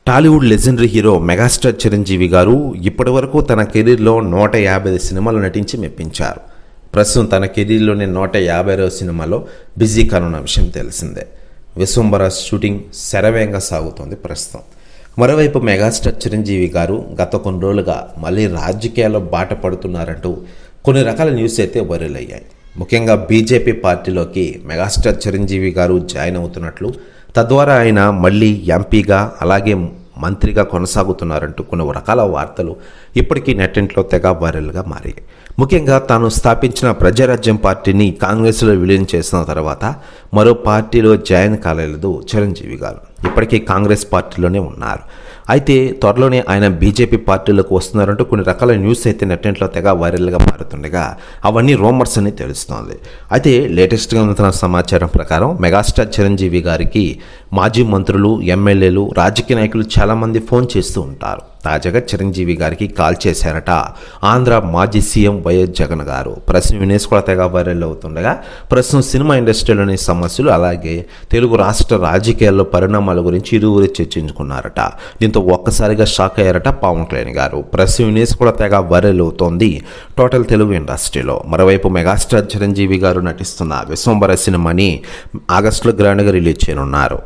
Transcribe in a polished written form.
Tollywood legendary hero megastar Chiranjeevi గారు ఇప్పటివరకు తన కెరీర్లో 150 సినిమాలు నటించి మెప్పించారు. ప్రస్తుతం తన కెరీర్లోని 150వ సినిమాలో బిజీ కానున్న విషయం తెలిసిందే. విశ్వంబర షూటింగ్ శరవేగంగా సాగుతోంది ప్రస్తుతం. మరోవైపు మెగాస్టార్ చిరంజీవి గారు గత కొన్ని రోజులుగా మళ్ళీ రాజకీయాల్లో బాట పడుతున్నారంటూ కొన్ని రకాల న్యూస్ అయితే వైరల్ అయ్యాయి. ముఖ్యంగా బీజేపీ పార్టీలోకి మెగాస్టార్ చిరంజీవి గారు జాయిన్ అవుతున్నట్లు, తద్వారా ఆయన మళ్ళీ ఎంపీగా అలాగే మంత్రిగా కొనసాగుతున్నారంటూ కొన్ని రకాల వార్తలు ఇప్పటికీ నెట్టింట్లో తెగ వైరల్గా మారాయి. ముఖ్యంగా తాను స్థాపించిన ప్రజారాజ్యం పార్టీని కాంగ్రెస్లో విలీనం చేసిన తర్వాత మరో పార్టీలో జాయిన్ కాలేదు చిరంజీవి గారు. ఇప్పటికీ కాంగ్రెస్ పార్టీలోనే ఉన్నారు. అయితే త్వరలోనే ఆయన బీజేపీ పార్టీలోకి వస్తున్నారంటూ కొన్ని రకాల న్యూస్ అయితే నెట్టింట్లో తెగ వైరల్గా మారుతుండగా అవన్నీ రూమర్స్ అని తెలుస్తోంది. అయితే లేటెస్ట్గా ఉన్న సమాచారం ప్రకారం మెగాస్టార్ చిరంజీవి గారికి మాజీ మంత్రులు, ఎమ్మెల్యేలు, రాజకీయ నాయకులు చాలామంది ఫోన్ చేస్తూ ఉంటారు. తాజాగా చిరంజీవి గారికి కాల్ చేశారట ఆంధ్ర మాజీ సీఎం వైఎస్ జగన్ గారు. ప్రస్తుతం వినేసి కూడా తెగ వైరల్ అవుతుండగా ప్రస్తుతం సినిమా ఇండస్ట్రీలోని సమస్యలు అలాగే తెలుగు రాష్ట్ర రాజకీయాల్లో పరిణామాల గురించి ఇరువురు చర్చించుకున్నారట. దీంతో ఒక్కసారిగా షాక్ అయ్యారట పవన్ కళ్యాణ్ గారు. ప్రస్తుతం వినేసి కూడా తెగ వైరల్ అవుతోంది టోటల్ తెలుగు ఇండస్ట్రీలో. మరోవైపు మెగాస్టార్ చిరంజీవి గారు నటిస్తున్న విశ్వంబర సినిమాని ఆగస్టులో గ్రాండ్గా రిలీజ్ చేయనున్నారు.